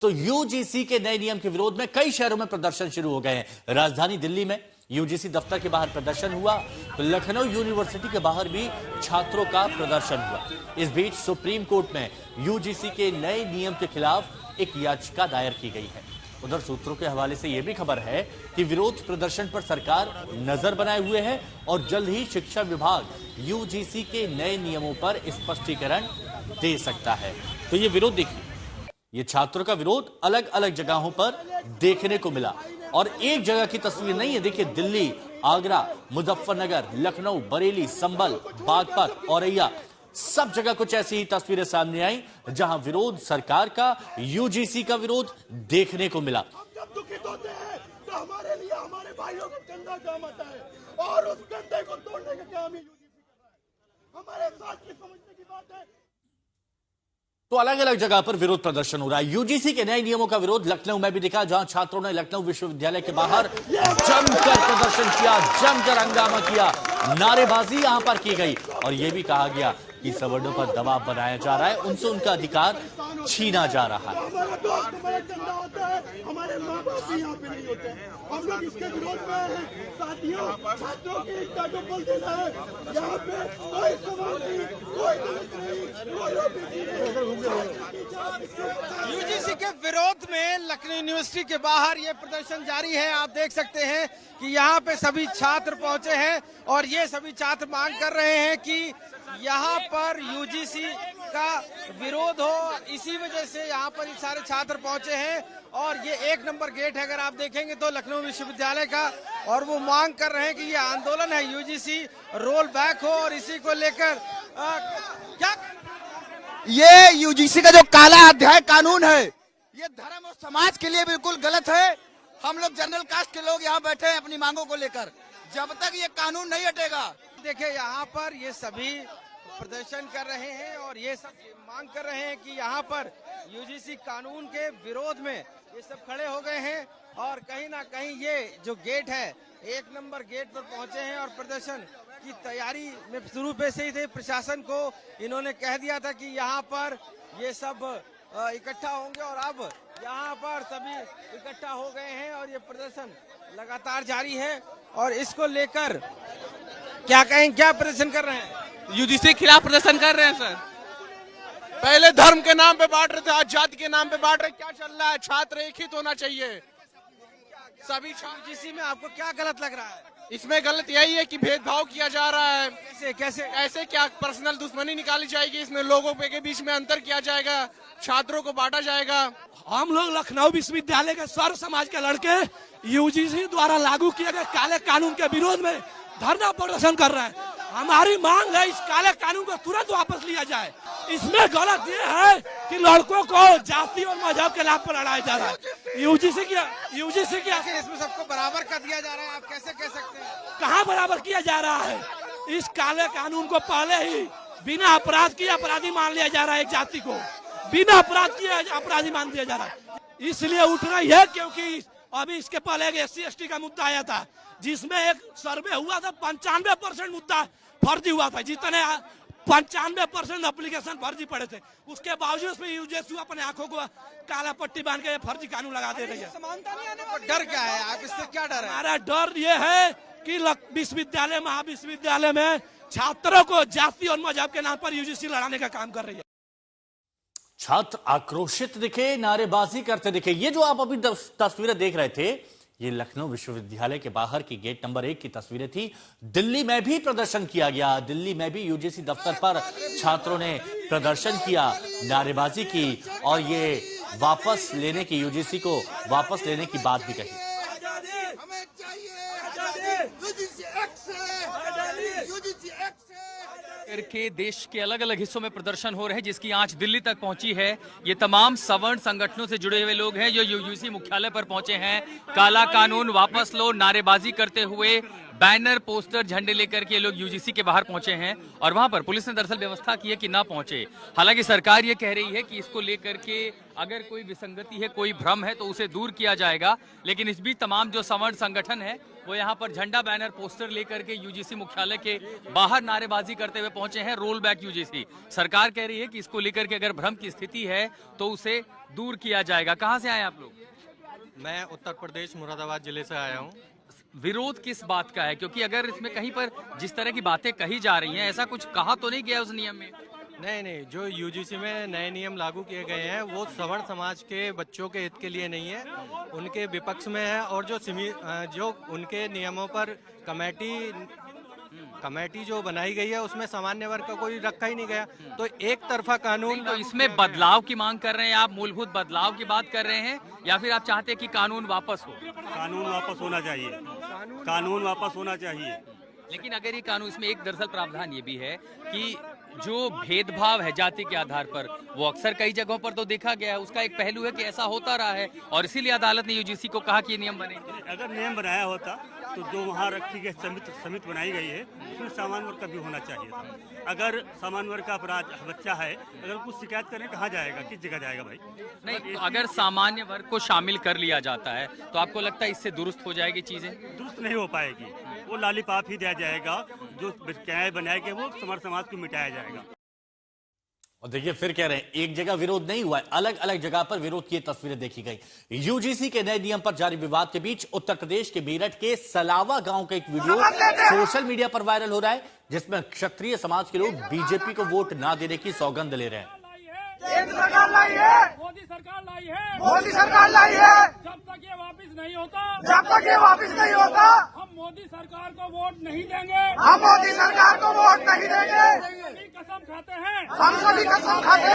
तो यूजीसी के नए नियम के विरोध में कई शहरों में प्रदर्शन शुरू हो गए हैं। राजधानी दिल्ली में यूजीसी दफ्तर के बाहर प्रदर्शन हुआ, तो लखनऊ यूनिवर्सिटी के बाहर भी छात्रों का प्रदर्शन हुआ। इस बीच सुप्रीम कोर्ट में यूजीसी के नए नियम के खिलाफ एक याचिका दायर की गई है। उधर सूत्रों के हवाले से यह भी खबर है कि विरोध प्रदर्शन पर सरकार नजर बनाए हुए है और जल्द ही शिक्षा विभाग यूजीसी के नए नियमों पर स्पष्टीकरण दे सकता है। तो ये विरोध देखिए, ये छात्रों का विरोध अलग अलग जगहों पर देखने को मिला और एक जगह की तस्वीर नहीं है। देखिए, दिल्ली, आगरा, मुजफ्फरनगर, लखनऊ, बरेली, संभल, बागपत, औरैया, सब जगह कुछ ऐसी ही तस्वीरें सामने आई जहां विरोध सरकार का, यूजीसी का विरोध देखने को मिला। हम जब दुखित होते हैं तो हमारे लिए हमारे भाइयों का कंधा काम आता है और उस कंधे को तोड़ने का काम ही यूजीसी कर रहा है। हमारे साथ की समझने की बात है। तो अलग अलग जगह पर विरोध प्रदर्शन हो रहा है। यूजीसी के नए नियमों का विरोध लखनऊ में भी दिखा, जहां छात्रों ने लखनऊ विश्वविद्यालय के बाहर जमकर प्रदर्शन किया, जमकर हंगामा किया, नारेबाजी यहां पर की गई और यह भी कहा गया कि सवर्णों पर दबाव बनाया जा रहा है, उनसे उनका अधिकार छीना जा रहा है। हमारा दोस्त हमारा चंदा होता है, हमारे माँ बाप भी यहाँ पे नहीं होते हैं। हम लोग इसके विरोध में हैं। साथियों, छात्रों की एकता को बल देना है। यहाँ पे कोई सवाल नहीं, कोई गलत नहीं, यूजीसी के विरोध में लखनऊ यूनिवर्सिटी के बाहर ये प्रदर्शन जारी है। आप देख सकते हैं कि यहाँ पे सभी छात्र पहुंचे हैं और ये सभी छात्र मांग कर रहे हैं कि यहाँ पर यूजीसी का विरोध हो। इसी वजह से यहाँ पर ये सारे छात्र पहुंचे हैं और ये 1 नंबर गेट है, अगर आप देखेंगे तो लखनऊ विश्वविद्यालय का, और वो मांग कर रहे हैं कि ये आंदोलन है, यूजीसी रोल बैक हो। और इसी को लेकर क्या ये यूजीसी का जो काला अध्याय कानून है, ये धर्म और समाज के लिए बिल्कुल गलत है। हम लोग जनरल कास्ट के लोग यहाँ बैठे हैं अपनी मांगों को लेकर, जब तक ये कानून नहीं हटेगा। देखिए, यहाँ पर ये सभी प्रदर्शन कर रहे हैं और ये सब मांग कर रहे हैं कि यहाँ पर यूजीसी कानून के विरोध में ये सब खड़े हो गए हैं और कहीं ना कहीं ये जो गेट है, 1 नंबर गेट पर पहुंचे हैं और प्रदर्शन की तैयारी में शुरू से ही थे। प्रशासन को इन्होंने कह दिया था कि यहाँ पर ये सब इकट्ठा होंगे और अब यहाँ पर सभी इकट्ठा हो गए हैं और ये प्रदर्शन लगातार जारी है। और इसको लेकर क्या कहें, क्या प्रदर्शन कर रहे हैं? यूजीसी के खिलाफ प्रदर्शन कर रहे हैं सर। पहले धर्म के नाम पे बांट रहे थे, आज जाति के नाम पे बांट रहे। क्या चल रहा है? छात्र एक ही तो होना चाहिए सभी। यूजीसी में आपको क्या गलत लग रहा है? इसमें गलत यही है कि भेदभाव किया जा रहा है। कैसे ऐसे क्या पर्सनल दुश्मनी निकाली जाएगी, इसमें लोगों के बीच में अंतर किया जाएगा, छात्रों को बांटा जाएगा। हम लोग लखनऊ विश्वविद्यालय के सर्व समाज के लड़के यूजीसी द्वारा लागू किए गए काले कानून के विरोध में धरना प्रदर्शन कर रहे हैं। हमारी मांग है इस काले कानून को तुरंत वापस लिया जाए। इसमें गलत ये है कि लड़कों को जाति और मजहब के नाम पर लड़ाया जा रहा है। यूजीसी की इसमें सबको बराबर कर दिया जा रहा है, आप कैसे कह सकते हैं? कहाँ बराबर किया जा रहा है? इस काले कानून को पहले ही बिना अपराध किए अपराधी मान लिया जा रहा है। एक जाति को बिना अपराध किए अपराधी मान दिया जा रहा है। इसलिए उठ रही है क्योंकि अभी इसके पहले एक SC ST का मुद्दा आया था, जिसमें एक सर्वे हुआ था, 95% मुद्दा फर्जी हुआ था। जितने 95% एप्लीकेशन फर्जी पड़े थे, उसके बावजूद उसमें यूजीसी अपने आंखों को काला पट्टी बांध के फर्जी कानून लगा दे रही है। समानता नहीं आने पर डर क्या है? आप इससे क्या डर है? हमारा डर ये है कि विश्वविद्यालय, महाविश्वविद्यालय में छात्रों को जाति और मजहब के नाम पर यूजीसी लड़ाने का काम कर रही है। छात्र आक्रोशित दिखे, नारेबाजी करते दिखे। ये जो आप अभी तस्वीरें देख रहे थे, ये लखनऊ विश्वविद्यालय के बाहर की गेट नंबर 1 की तस्वीरें थी। दिल्ली में भी प्रदर्शन किया गया। दिल्ली में भी यूजीसी दफ्तर पर छात्रों ने प्रदर्शन किया, नारेबाजी की और ये वापस लेने की, यूजीसी को वापस लेने की बात भी कही। हमें चाहिए यूजीसी के देश के अलग अलग हिस्सों में प्रदर्शन हो रहे हैं, जिसकी आंच दिल्ली तक पहुंची है। ये तमाम सवर्ण संगठनों से जुड़े हुए लोग हैं जो यूजीसी मुख्यालय पर पहुंचे हैं। काला कानून वापस लो नारेबाजी करते हुए बैनर पोस्टर झंडे लेकर के लोग यूजीसी के बाहर पहुंचे हैं और वहां पर पुलिस ने दरअसल व्यवस्था की है कि ना पहुंचे। हालांकि सरकार ये कह रही है कि इसको लेकर के अगर कोई विसंगति है, कोई भ्रम है तो उसे दूर किया जाएगा। लेकिन इस बीच तमाम जो सवर्ण संगठन है वो यहाँ पर झंडा बैनर पोस्टर लेकर के यूजीसी मुख्यालय के बाहर नारेबाजी करते हुए पहुंचे हैं। Roll back UGC. सरकार कह रही है कि इसको लेकर के अगर भ्रम की स्थिति है तो उसे दूर किया जाएगा। कहां से आए आप लोग? मैं उत्तर प्रदेश मुरादाबाद जिले से आया हूँ। विरोध किस बात का है? क्योंकि अगर इसमें कहीं पर जिस तरह की बातें कही जा रही हैं, ऐसा कुछ कहा तो नहीं गया उस नियम में? नहीं, जो यूजीसी में नए नियम लागू किए गए हैं वो सवर्ण समाज के बच्चों के हित के लिए नहीं है, उनके विपक्ष में है। और जो उनके नियमों पर कमेटी जो बनाई गई है उसमें सामान्य वर्ग का कोई रखा ही नहीं गया। तो एक तरफा कानून, तो इसमें बदलाव की मांग कर रहे हैं आप? मूलभूत बदलाव की बात कर रहे हैं या फिर आप चाहते हैं कि कानून वापस हो? कानून वापस होना चाहिए, कानून वापस होना चाहिए। लेकिन अगर ये कानून, इसमें एक दरअसल प्रावधान ये भी है कि जो भेदभाव है जाति के आधार पर, वो अक्सर कई जगहों पर तो देखा गया है, उसका एक पहलू है कि ऐसा होता रहा है और इसीलिए अदालत ने यूजीसी को कहा कि ये नियम बने। अगर नियम बनाया होता तो जो वहाँ रखी गई समिति बनाई गई है उसमें सामान्य वर्ग का भी होना चाहिए था। अगर सामान्य वर्ग का अपराध बच्चा है, अगर कुछ शिकायत करने कहाँ जाएगा, किस जगह जाएगा भाई? नहीं, तो अगर सामान्य वर्ग को शामिल कर लिया जाता है तो आपको लगता है इससे दुरुस्त हो जाएगी चीजें? दुरुस्त नहीं हो पाएगी, वो लॉलीपॉप ही दिया जाएगा। जो क्या बनाए गए वो समाज को मिटाया जाएगा। और देखिए फिर कह रहे हैं एक जगह विरोध नहीं हुआ है, अलग अलग जगह पर विरोध की तस्वीरें देखी गई। यूजीसी के नए नियम पर जारी विवाद के बीच उत्तर प्रदेश के मेरठ के सलावा गांव का एक वीडियो सोशल मीडिया पर वायरल हो रहा है, जिसमें क्षत्रिय समाज के लोग बीजेपी को वोट ना देने की सौगंध ले रहे हैं। सरकार लाई है, मोदी सरकार लाई है, मोदी सरकार लाई है। जब तक ये वापस नहीं होता, हम मोदी सरकार को वोट नहीं देंगे। हम मोदी सरकार को वोट नहीं देंगे। कसम खाते हैं, हम सभी कसम खाते हैं।